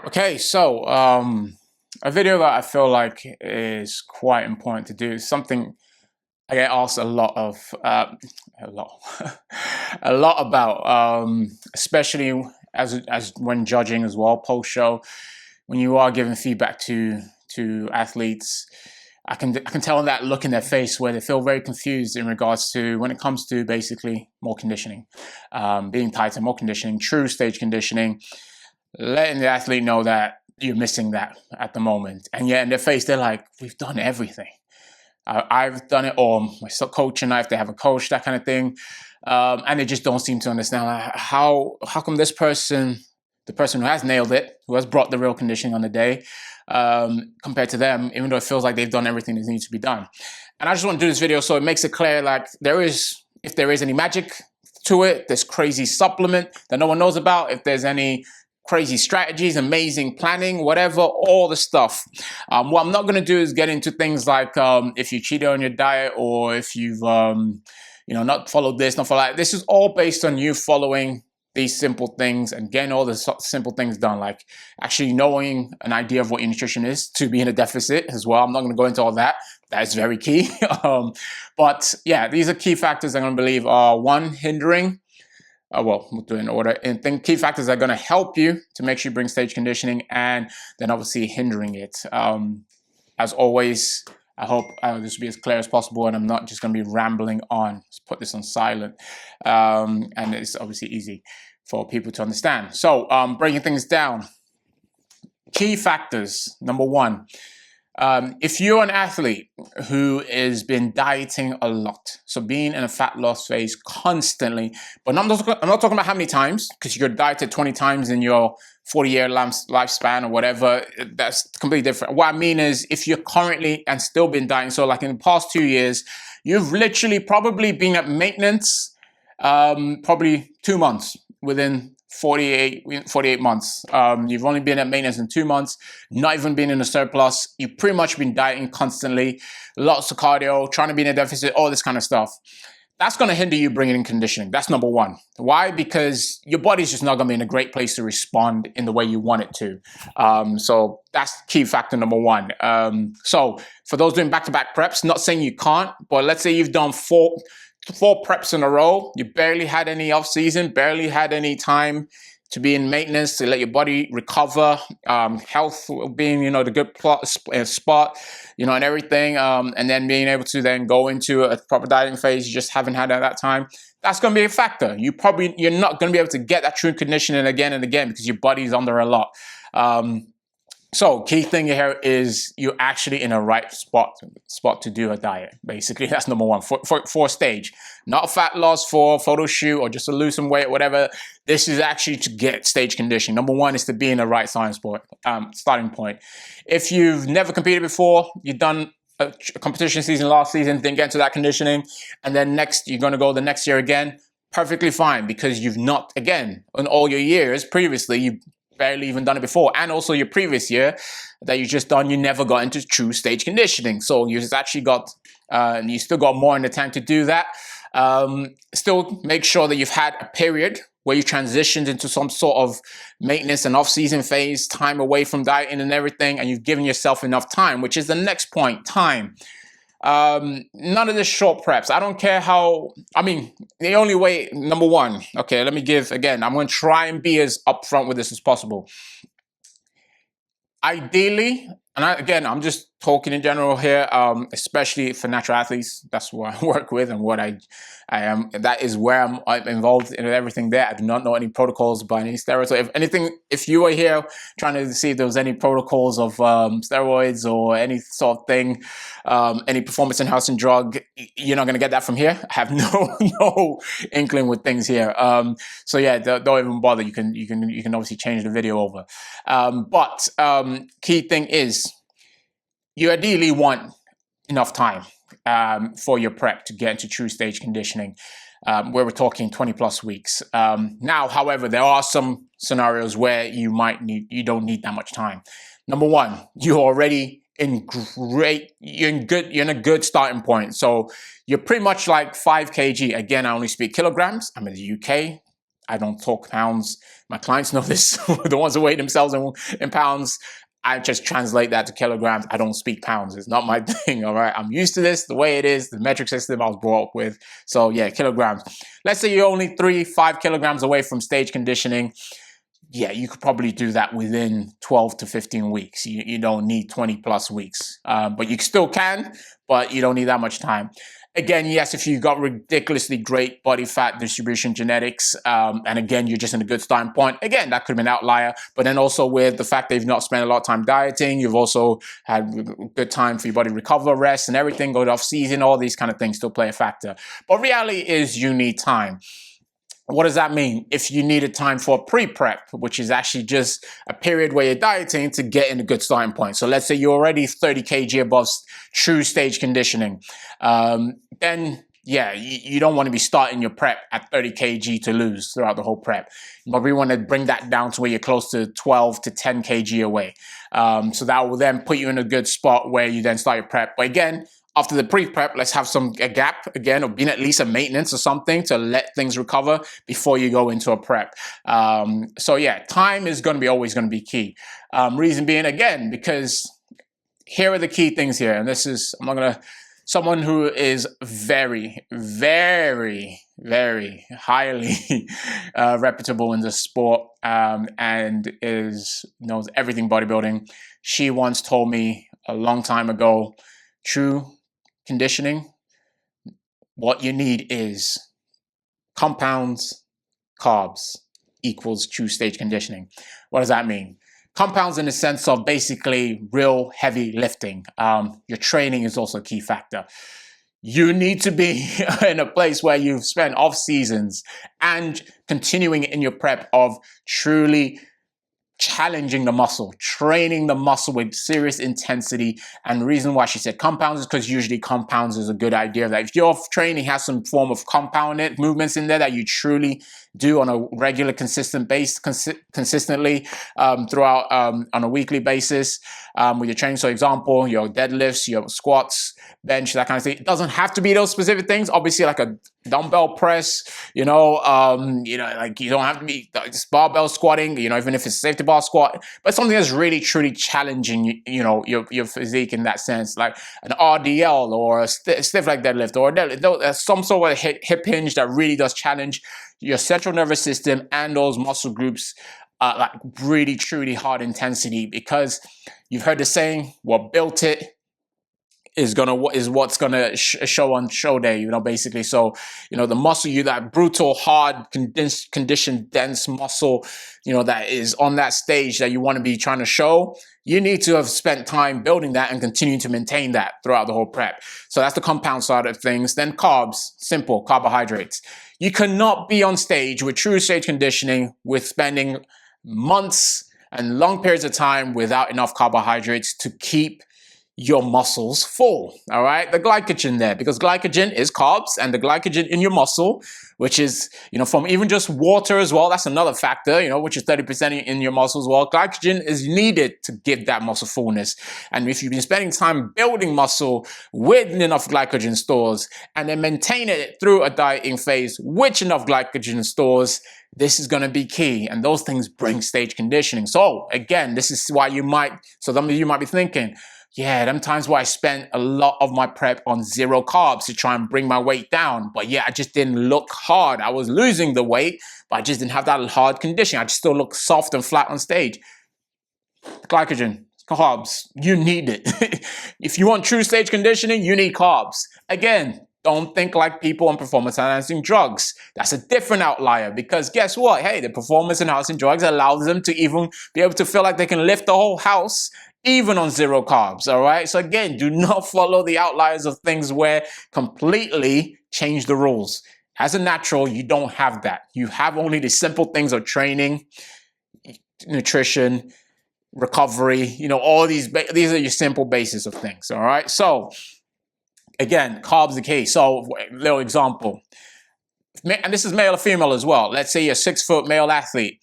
Okay, so a video that I feel like is quite important to do is something I get asked a lot of, a lot, a lot about, especially as when judging as well, post show, when you are giving feedback to athletes. I can tell in that look in their face where they feel very confused in regards to when it comes to basically more conditioning, being tighter, more conditioning, true stage conditioning, letting the athlete know that you're missing that at the moment. And yet in their face, they're like, we've done everything. I've done it, or my coach and I, if they have a coach, that kind of thing. And they just don't seem to understand how come this person, the person who has nailed it, who has brought the real conditioning on the day, compared to them, even though it feels like they've done everything that needs to be done. And I just want to do this video so it makes it clear, like if there is any magic to it, this crazy supplement that no one knows about, if there's any crazy strategies, amazing planning, whatever, all the stuff. What I'm not going to do is get into things like if you cheated on your diet or if you've not followed this, not followed that. This is all based on you following these simple things and getting all the simple things done, like actually knowing an idea of what your nutrition is to be in a deficit as well. I'm not going to go into all that. That is very key. But yeah, these are key factors I'm going to believe are one, hindering. We'll do it in order. And then key factors that are going to help you to make sure you bring stage conditioning, and then obviously hindering it. As always, I hope this will be as clear as possible, and I'm not just going to be rambling on. Let's put this on silent. And it's obviously easy for people to understand. So breaking things down. Key factors. Number one. If you're an athlete who has been dieting a lot, so being in a fat loss phase constantly, but I'm not talking about how many times, because you're dieted 20 times in your 40-year lifespan or whatever, that's completely different. What I mean is if you're currently and still been dieting, so like in the past 2 years, you've literally probably been at maintenance probably 2 months within 48 months. You've only been at maintenance in 2 months, not even been in a surplus. You've pretty much been dieting constantly, lots of cardio, trying to be in a deficit, all this kind of stuff. That's going to hinder you bringing in conditioning. That's number one. Why? Because your body's just not going to be in a great place to respond in the way you want it to. So that's key factor number one. So for those doing back-to-back preps, not saying you can't, but let's say you've done four preps in a row, you barely had any off season, barely had any time to be in maintenance, to let your body recover, health being, the good spot, and everything, and then being able to then go into a proper dieting phase, you just haven't had at that time. That's going to be a factor. You're not going to be able to get that true conditioning again and again because your body's under a lot. So key thing here is you're actually in a right spot to do a diet. Basically, that's number one for stage, not fat loss for photo shoot or just to lose some weight, whatever. This is actually to get stage conditioning. Number one is to be in the right starting point. If you've never competed before, you've done a competition season last season, didn't get into that conditioning, and then you're going to go the next year again, perfectly fine, because you've not, again, in all your years previously, you've barely even done it before, and also your previous year that you just done, you never got into true stage conditioning. So you just actually got, you still got more in the tank to do that. Still make sure that you've had a period where you transitioned into some sort of maintenance and off-season phase, time away from dieting and everything, and you've given yourself enough time, which is the next point, time. None of this short preps. I don't care the only way, number one, okay, let me give, again, I'm going to try and be as upfront with this as possible. Ideally, and I'm just talking in general here, especially for natural athletes. That's what I work with and what I am. That is where I'm involved in everything there. I do not know any protocols by any steroids. So if you were here trying to see if there was any protocols of steroids or any sort of thing, any performance enhancing drug, you're not going to get that from here. I have no inkling with things here. So yeah, don't even bother. You can obviously change the video over. But key thing is, you ideally want enough time for your prep to get into true stage conditioning, where we're talking 20 plus weeks. Now, however, there are some scenarios where you don't need that much time. Number one, you're already you're in a good starting point. So you're pretty much like 5 kg. Again, I only speak kilograms. I'm in the UK. I don't talk pounds. My clients know this. The ones who weigh themselves in pounds, I just translate that to kilograms. I don't speak pounds. It's not my thing, all right? I'm used to this, the way it is, the metric system I was brought up with. So yeah, kilograms. Let's say you're only 5 kilograms away from stage conditioning. Yeah, you could probably do that within 12 to 15 weeks. You don't need 20 plus weeks, but you still can, but you don't need that much time. Again, yes, if you've got ridiculously great body fat distribution genetics, and again, you're just in a good starting point, again, that could have been an outlier. But then also with the fact that you've not spent a lot of time dieting, you've also had good time for your body to recover, rest, and everything, go off season, all these kind of things still play a factor. But reality is you need time. What does that mean? If you needed time for pre-prep, which is actually just a period where you're dieting to get in a good starting point. So let's say you're already 30 kg above true stage conditioning. Then yeah, you don't want to be starting your prep at 30 kg to lose throughout the whole prep. But we want to bring that down to where you're close to 12 to 10 kg away. So that will then put you in a good spot where you then start your prep. But again, after the pre-prep, let's have a gap again, or being at least a maintenance or something to let things recover before you go into a prep. So yeah, time is going to be always going to be key. Reason being, again, because here are the key things here, and this is, I'm not going to, someone who is very, very, very highly reputable in the sport, and knows everything bodybuilding. She once told me a long time ago, true conditioning, what you need is compounds, carbs equals true stage conditioning. What does that mean? Compounds in the sense of basically real heavy lifting. Your training is also a key factor. You need to be in a place where you've spent off seasons and continuing in your prep of truly challenging the muscle, training the muscle with serious intensity. And the reason why she said compounds is because usually compounds is a good idea. That if your training has some form of compounded movements in there that you truly do on a regular, consistent base, consistently throughout on a weekly basis with your training. So example, your deadlifts, your squats, bench, that kind of thing. It doesn't have to be those specific things. Obviously, like a dumbbell press, like you don't have to be just barbell squatting, even if it's a safety bar squat, but something that's really truly challenging, your physique in that sense, like an RDL or a stiff leg deadlift or a deadlift, some sort of hip hinge that really does challenge your central nervous system and those muscle groups, like really truly hard intensity, because you've heard the saying, what built it is what's gonna show on show day, basically. So, the muscle, that brutal, hard, conditioned, dense muscle, that is on that stage that you want to be trying to show, you need to have spent time building that and continue to maintain that throughout the whole prep. So that's the compound side of things. Then carbs, simple, carbohydrates. You cannot be on stage with true stage conditioning with spending months and long periods of time without enough carbohydrates to keep your muscles full, all right? The glycogen there, because glycogen is carbs, and the glycogen in your muscle, which is, from even just water as well, that's another factor, which is 30% in your muscle as well. Glycogen is needed to give that muscle fullness. And if you've been spending time building muscle with enough glycogen stores and then maintain it through a dieting phase with enough glycogen stores, this is going to be key. And those things bring stage conditioning. So again, this is why some of you might be thinking, yeah, them times where I spent a lot of my prep on zero carbs to try and bring my weight down. But yeah, I just didn't look hard. I was losing the weight, but I just didn't have that hard conditioning. I just still look soft and flat on stage. Glycogen, carbs, you need it. If you want true stage conditioning, you need carbs. Again, don't think like people on performance-enhancing drugs. That's a different outlier, because guess what? Hey, the performance-enhancing drugs allows them to even be able to feel like they can lift the whole house even on zero carbs, all right? So again, do not follow the outliers of things where completely change the rules. As a natural, you don't have that. You have only the simple things of training, nutrition, recovery, all these are your simple basis of things, all right? So again, carbs the key. So little example, and this is male or female as well. Let's say you're a 6-foot male athlete.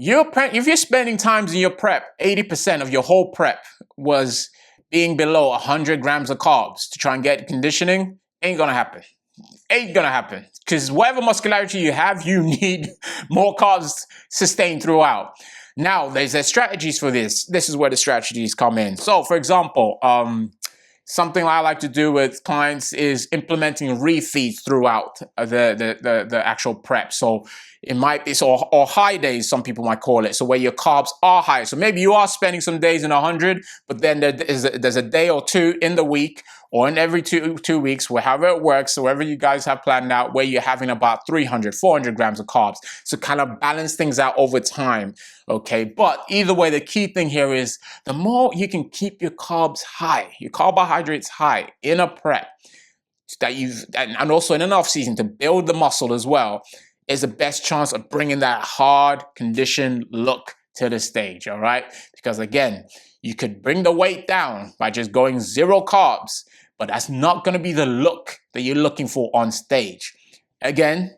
If you're spending times in your prep, 80% of your whole prep was being below 100 grams of carbs to try and get conditioning, ain't gonna happen. Ain't gonna happen. because whatever muscularity you have, you need more carbs sustained throughout. Now, there's strategies for this. This is where the strategies come in. So, for example, something I like to do with clients is implementing refeeds throughout the actual prep. So it might be, or high days, some people might call it. So where your carbs are high. So maybe you are spending some days in 100, but then there's a day or two in the week or in every two weeks, however it works, so wherever you guys have planned out, where you're having about 300, 400 grams of carbs. So kind of balance things out over time, okay? But either way, the key thing here is the more you can keep your carbs high, your carbohydrates high in a prep, that and also in an off season to build the muscle as well, is the best chance of bringing that hard conditioned look to the stage, all right? Because again, you could bring the weight down by just going 0 carbs, but that's not going to be the look that you're looking for on stage. Again,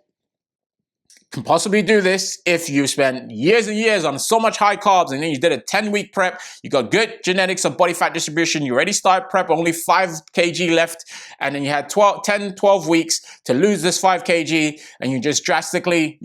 can possibly do this if you spend years and years on so much high carbs and then you did a 10-week prep, you got good genetics of body fat distribution, you already started prep, only 5 kg left, and then you had 10, 12 weeks to lose this 5 kg, and you just drastically,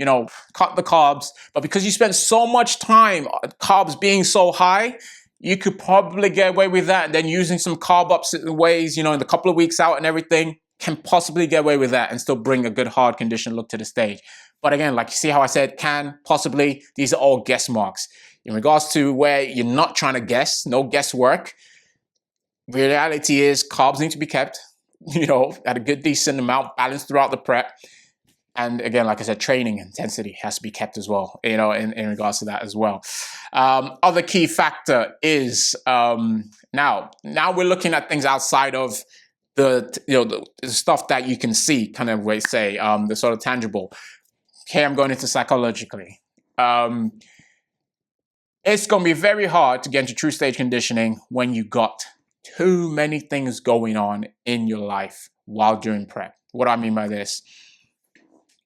cut the carbs. But because you spent so much time carbs being so high, you could probably get away with that. And then using some carb ups ways, in the couple of weeks out and everything, can possibly get away with that and still bring a good hard conditioned look to the stage. But again, like you see how I said, can, possibly, these are all guess marks. In regards to where you're not trying to guess, no guesswork, reality is carbs need to be kept, at a good decent amount, balanced throughout the prep. And again, like I said, training intensity has to be kept as well, in regards to that as well. Other key factor is now we're looking at things outside of the stuff that you can see, kind of way say, the sort of tangible. Here I'm going into psychologically. It's going to be very hard to get into true stage conditioning when you got too many things going on in your life while doing prep. What do I mean by this?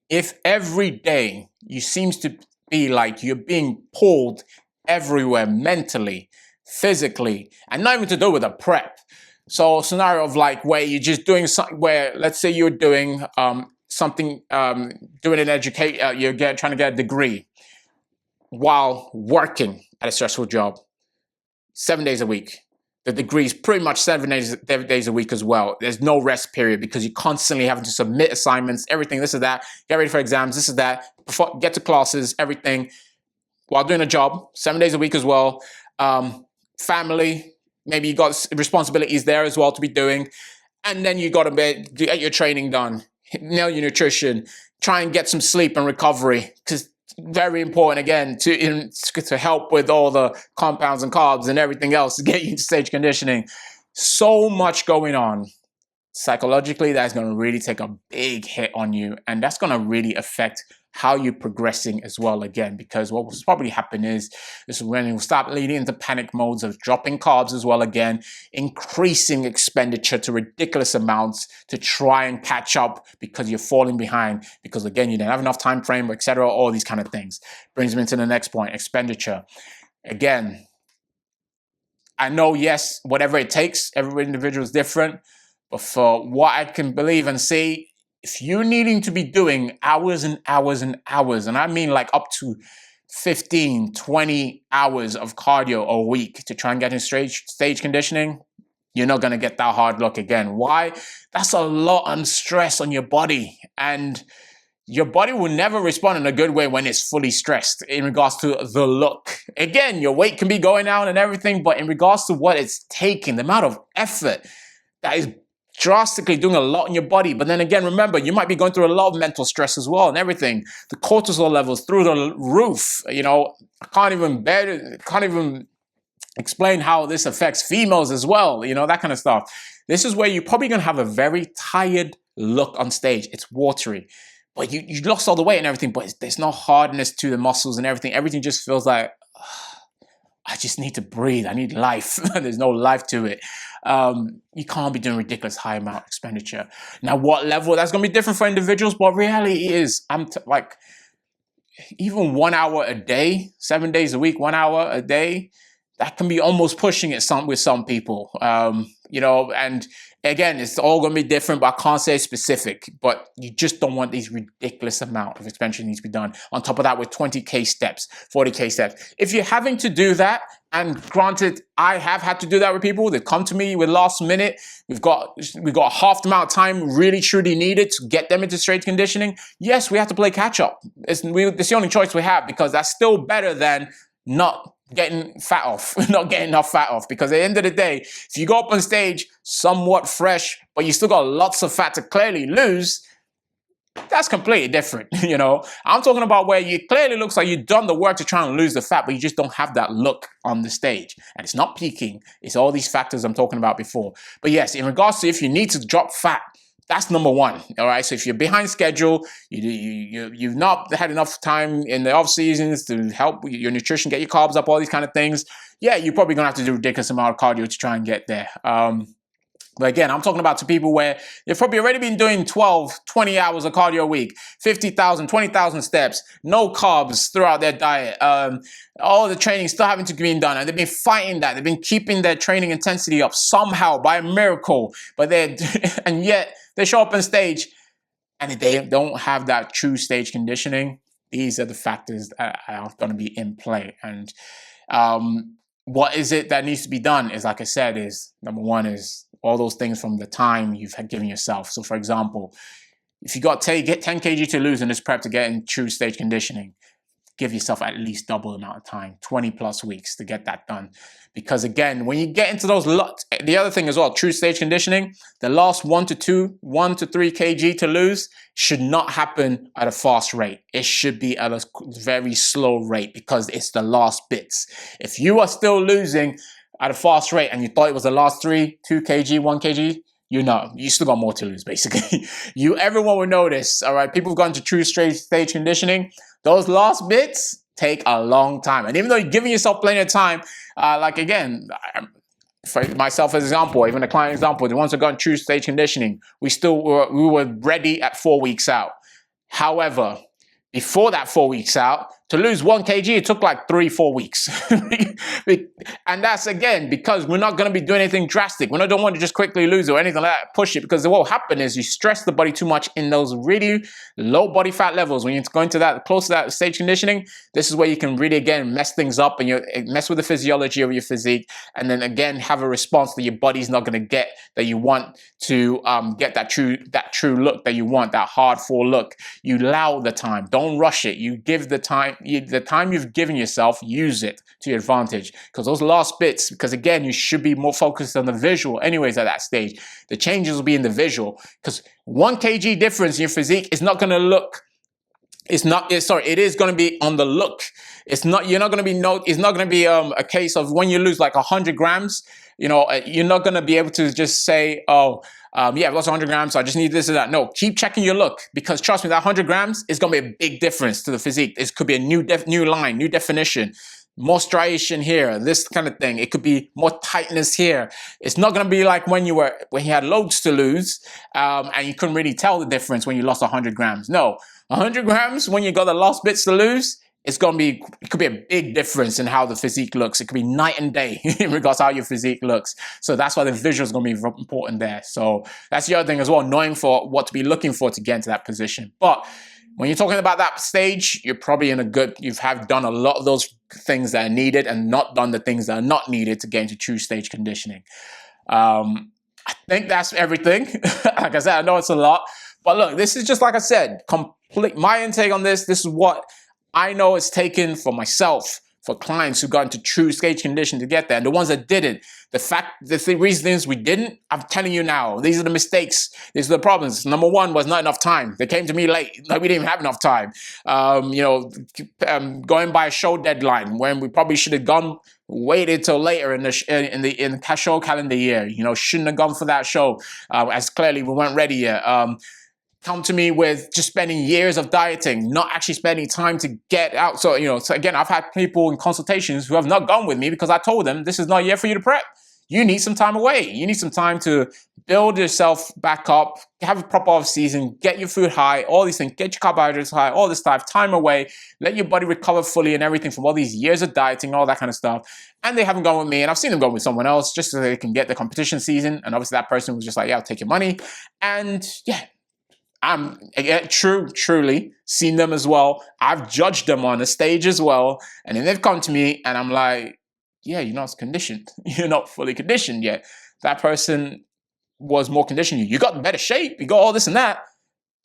If every day you seems to be like you're being pulled everywhere mentally, physically, and not even to do with a prep. So a scenario of like where you're just doing something where, let's say you're doing something, doing an educate, you're trying to get a degree while working at a stressful job, 7 days a week. The degree is pretty much 7 days a week as well. There's no rest period because you're constantly having to submit assignments, everything, this is that, get ready for exams, this is that, get to classes, everything, while doing a job, 7 days a week as well. Family, maybe you got responsibilities there as well to be doing. And then you got to get your training done, nail your nutrition, try and get some sleep and recovery, because very important again to help with all the compounds and carbs and everything else to get you into stage conditioning. So much going on. Psychologically, that's going to really take a big hit on you, and that's going to really affect how you're progressing as well again, because what will probably happen is when it will start leading into panic modes of dropping carbs as well again, increasing expenditure to ridiculous amounts to try and catch up because you're falling behind, because again, you don't have enough time frame, etc., all these kind of things. Brings me to the next point, expenditure. Again, I know, yes, whatever it takes, every individual is different, but for what I can believe and see, if you're needing to be doing hours and hours and hours, and I mean like up to 15, 20 hours of cardio a week to try and get in stage conditioning, you're not going to get that hard look again. Why? That's a lot of stress on your body, and your body will never respond in a good way when it's fully stressed in regards to the look. Again, your weight can be going down and everything, but in regards to what it's taking, the amount of effort that is drastically doing a lot in your body. But then again, remember, you might be going through a lot of mental stress as well and everything. The cortisol levels through the roof. I can't even explain how this affects females as well, that kind of stuff. This is where you're probably going to have a very tired look on stage. It's watery, but you lost all the weight and everything, but there's no hardness to the muscles and everything. Everything just feels like, I just need to breathe. I need life. There's no life to it. You can't be doing ridiculous high amount of expenditure. Now, what level? That's going to be different for individuals, but reality is, even 1 hour a day, 7 days a week, 1 hour a day, that can be almost pushing it with some people, you know, and again, it's all going to be different, but I can't say specific, but you just don't want these ridiculous amount of expenditure needs to be done. On top of that, with 20K steps, 40K steps. If you're having to do that, and granted, I have had to do that with people that come to me with last minute. We've got half the amount of time really truly needed to get them into strength conditioning. Yes, we have to play catch up. It's the only choice we have, because that's still better than not getting fat off, not getting enough fat off. Because at the end of the day, if you go up on stage somewhat fresh, but you still got lots of fat to clearly lose, that's completely different. You know, I'm talking about where you clearly looks like you've done the work to try and lose the fat, but you just don't have that look on the stage. And it's not peaking. It's all these factors I'm talking about before. But yes, in regards to if you need to drop fat, that's number one. All right. So if you're behind schedule, you've not had enough time in the off seasons to help your nutrition, get your carbs up, all these kind of things. Yeah, you're probably going to have to do a ridiculous amount of cardio to try and get there. But again, I'm talking about to people where they've probably already been doing 12, 20 hours of cardio a week, 50,000, 20,000 steps, no carbs throughout their diet. All the training still having to be done. And they've been fighting that. They've been keeping their training intensity up somehow by a miracle. But and yet they show up on stage and they don't have that true stage conditioning. These are the factors that are going to be in play. And what is it that needs to be done is, like I said, is number one is all those things from the time you've given yourself. So for example, if you get 10 kg to lose in this prep to get in true stage conditioning, give yourself at least double the amount of time, 20 plus weeks to get that done. Because again, when you get into those, the other thing as well, true stage conditioning, the last 1 to 3 kg to lose should not happen at a fast rate. It should be at a very slow rate, because it's the last bits. If you are still losing at a fast rate and you thought it was the last 2 kg, 1 kg, you still got more to lose, basically. Everyone will notice, all right? People who've gone to true stage conditioning, those last bits take a long time. And even though you're giving yourself plenty of time, like again, for myself as example, even a client example, the ones who got true stage conditioning, we were ready at 4 weeks out. However, before that 4 weeks out, to lose 1 kg, it took like 3-4 weeks. And that's, again, because we're not going to be doing anything drastic. We don't want to just quickly lose or anything like that, push it, because what will happen is you stress the body too much in those really low body fat levels. When you're going to that, close to that stage conditioning, this is where you can really, again, mess things up and you mess with the physiology of your physique, and then, again, have a response that your body's not going to get, that you want to get that true look that you want, that hardcore look. You allow the time. Don't rush it. You give the time. The time you've given yourself, use it to your advantage. Because those last bits, because again, you should be more focused on the visual anyways at that stage. The changes will be in the visual. Because 1 kg difference in your physique is not going to look, it is going to be on the look. It's not going to be a case of when you lose like 100 grams, you're not going to be able to just say, yeah, I've lost 100 grams, so I just need this or that. No, keep checking your look, because trust me, that 100 grams is going to be a big difference to the physique. This could be a new line, new definition, more striation here, this kind of thing. It could be more tightness here. It's not going to be like when you had loads to lose, and you couldn't really tell the difference when you lost 100 grams. No, 100 grams when you got the last bits to lose, it could be a big difference in how the physique looks. It could be night and day in regards to how your physique looks. So that's why the visual is going to be important there. So that's the other thing as well, knowing for what to be looking for to get into that position. But when you're talking about that stage, you're probably you have done a lot of those things that are needed and not done the things that are not needed to get into true stage conditioning. I think that's everything. Like I said, I know it's a lot, but look, this is just, like I said, my intake on this. This is what I know it's taken for myself, for clients who got into true stage condition to get there. And the ones that didn't, the reasons we didn't, I'm telling you now, these are the mistakes. These are the problems. Number one was not enough time. They came to me late. Like we didn't even have enough time. Going by a show deadline when we probably should have waited till later in the show calendar year. Shouldn't have gone for that show, as clearly we weren't ready yet. Come to me with just spending years of dieting, not actually spending time to get out. So again, I've had people in consultations who have not gone with me because I told them this is not a year for you to prep. you need some time away. You need some time to build yourself back up, have a proper off season, get your food high, all these things, get your carbohydrates high, all this stuff, time away, let your body recover fully and everything from all these years of dieting, all that kind of stuff. And they haven't gone with me, and I've seen them go with someone else just so they can get the competition season. And obviously that person was just like, yeah, I'll take your money. And yeah, I'm truly seen them as well. I've judged them on the stage as well. And then they've come to me and I'm like, yeah, you're not conditioned. You're not fully conditioned yet. That person was more conditioned. You got in better shape. You got all this and that.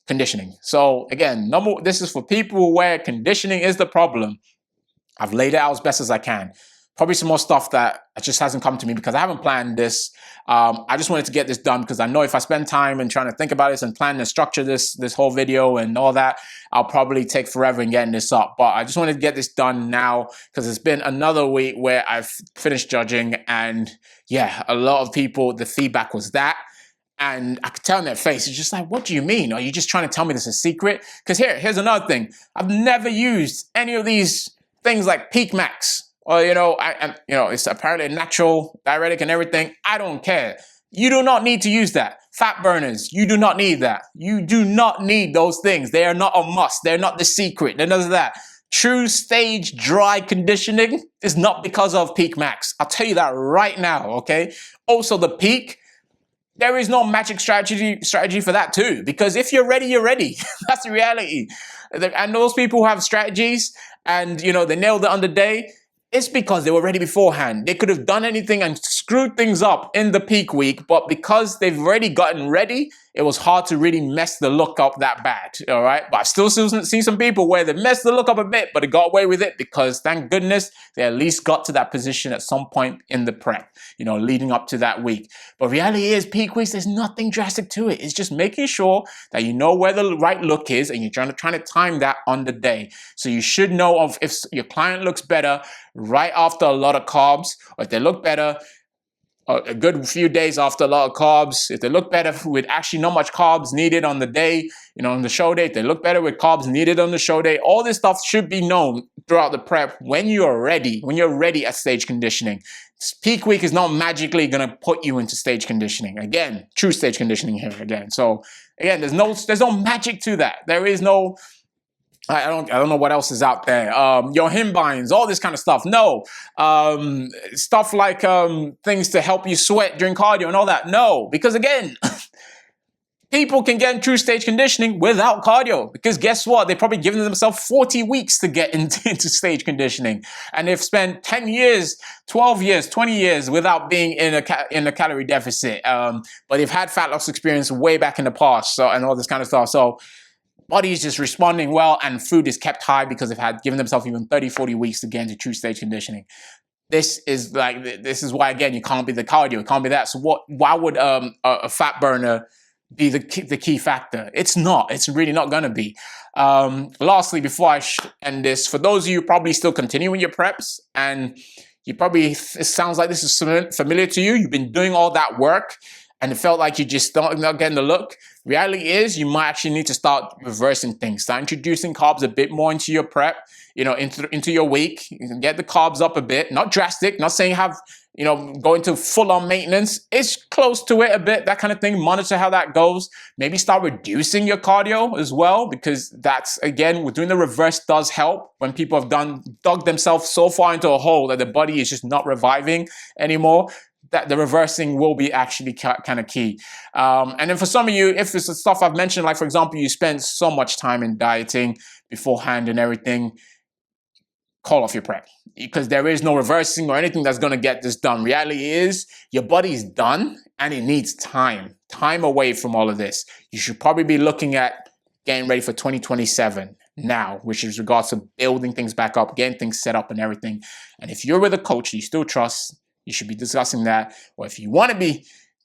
Conditioning. So again, this is for people where conditioning is the problem. I've laid it out as best as I can. Probably some more stuff that just hasn't come to me because I haven't planned this. I just wanted to get this done because I know if I spend time and trying to think about this and plan and structure this whole video and all that, I'll probably take forever in getting this up. But I just wanted to get this done now because it's been another week where I've finished judging, and yeah, a lot of people, the feedback was that. And I could tell in their face, it's just like, what do you mean? Are you just trying to tell me this is a secret? Because here's another thing. I've never used any of these things like Peak Max. Or, it's apparently a natural diuretic and everything. I don't care. You do not need to use that. Fat burners, you do not need that. You do not need those things. They are not a must. They're not the secret. They're none of that. True stage dry conditioning is not because of Peak Max. I'll tell you that right now, okay? Also, the Peak, there is no magic strategy for that too. Because if you're ready, you're ready. That's the reality. And those people who have strategies and, they nailed it on the day, it's because they were ready beforehand. They could have done anything and screwed things up in the peak week, but because they've already gotten ready, it was hard to really mess the look up that bad, all right? But I still see some people where they messed the look up a bit, but they got away with it because, thank goodness, they at least got to that position at some point in the prep, leading up to that week. But reality is, peak weeks, there's nothing drastic to it. It's just making sure that you know where the right look is and you're trying to time that on the day. So you should know if your client looks better right after a lot of carbs, or if they look better a good few days after a lot of carbs, if they look better with actually not much carbs needed on the day, on the show day, if they look better with carbs needed on the show day, all this stuff should be known throughout the prep when you're ready at stage conditioning. Peak week is not magically going to put you into stage conditioning. Again, true stage conditioning here again. So again, there's no magic to that. There is no, I don't know what else is out there. Your him binds, all this kind of stuff. No. Stuff like things to help you sweat during cardio and all that. No. Because again, people can get in true stage conditioning without cardio. Because guess what? They've probably given themselves 40 weeks to get into stage conditioning. And they've spent 10 years, 12 years, 20 years without being in a calorie deficit. But they've had fat loss experience way back in the past. And all this kind of stuff. So body is just responding well, and food is kept high because they've given themselves even 30, 40 weeks to get into true stage conditioning. This is why, again, you can't be the cardio, it can't be that. So why would a fat burner be the key factor? It's not. It's really not going to be. Lastly, before I end this, for those of you probably still continuing your preps, and it sounds like this is familiar to you, you've been doing all that work, and it felt like you just not getting the look. Reality is, you might actually need to start reversing things. Start introducing carbs a bit more into your prep, into your week. You can get the carbs up a bit. Not drastic. Not saying go into full-on maintenance. It's close to it a bit, that kind of thing. Monitor how that goes. Maybe start reducing your cardio as well, because that's, again, doing the reverse does help when people have dug themselves so far into a hole that the body is just not reviving anymore. That the reversing will be actually kind of key. And then for some of you, if it's the stuff I've mentioned, like for example, you spend so much time in dieting beforehand and everything, call off your prep, because there is no reversing or anything that's going to get this done. Reality is, your body's done and it needs time away from all of this. You should probably be looking at getting ready for 2027 now, which is regards to building things back up, getting things set up and everything. And if you're with a coach you still trust, you should be discussing that. Or if you want to be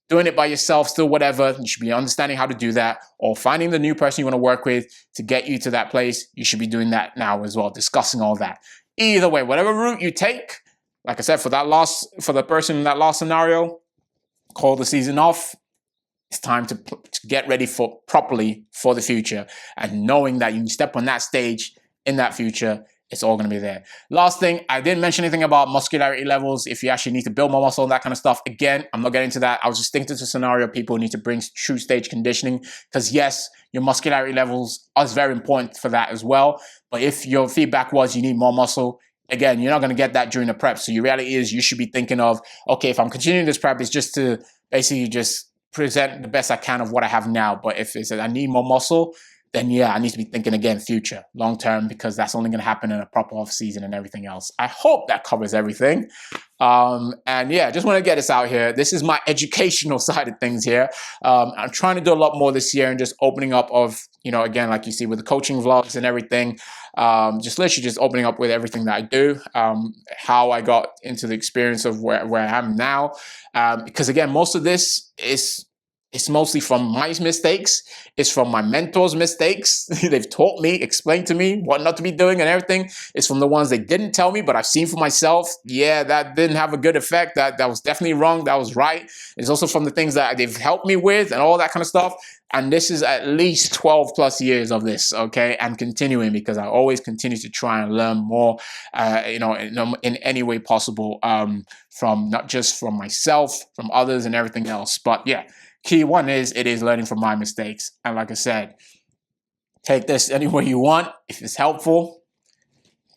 doing it by yourself, still whatever, you should be understanding how to do that, or finding the new person you want to work with to get you to that place. You should be doing that now as well, discussing all that. Either way, whatever route you take, like I said, for the person in that last scenario, call the season off. It's time to get ready properly for the future, and knowing that you can step on that stage in that future it's all going to be there. Last thing, I didn't mention anything about muscularity levels. If you actually need to build more muscle and that kind of stuff, again, I'm not getting into that. I was just thinking to the scenario people need to bring true stage conditioning, because yes, your muscularity levels are very important for that as well. But if your feedback was you need more muscle, again, you're not going to get that during the prep. So your reality is you should be thinking of, okay, if I'm continuing this prep, it's just to basically just present the best I can of what I have now. But if it's I need more muscle, then yeah, I need to be thinking again future, long term, because that's only going to happen in a proper off season and everything else. I hope that covers everything. And yeah, just want to get this out here. This is my educational side of things here. I'm trying to do a lot more this year and just opening up of, again, like you see with the coaching vlogs and everything, just literally just opening up with everything that I do, how I got into the experience of where I am now. Because again, most of this it's mostly from my mistakes. It's from my mentors' mistakes. They've taught me, explained to me what not to be doing and everything. It's from the ones they didn't tell me, but I've seen for myself. Yeah, that didn't have a good effect. That was definitely wrong. That was right. It's also from the things that they've helped me with and all that kind of stuff. And this is at least 12 plus years of this, okay? And continuing, because I always continue to try and learn more, in any way possible, from not just from myself, from others and everything else. But yeah, key one is learning from my mistakes. And like I said, take this any way you want. If it's helpful,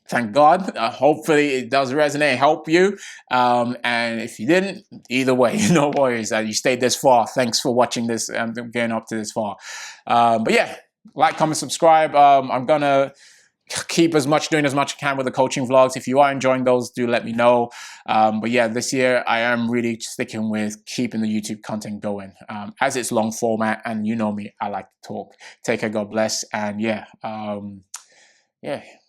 thank God. Hopefully it does resonate and help you. And if you didn't, either way, no worries. You stayed this far. Thanks for watching this and getting up to this far. But yeah, like, comment, subscribe. I'm going to keep doing as much I can with the coaching vlogs. If you are enjoying those, do let me know. But yeah, this year I am really sticking with keeping the YouTube content going, as it's long format, and you know me, I like to talk. Take care, God bless, and yeah,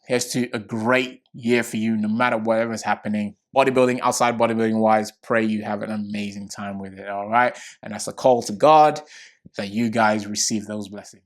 here's to a great year for you, no matter whatever's happening. Bodybuilding, outside bodybuilding wise, pray you have an amazing time with it, all right? And that's a call to God that you guys receive those blessings.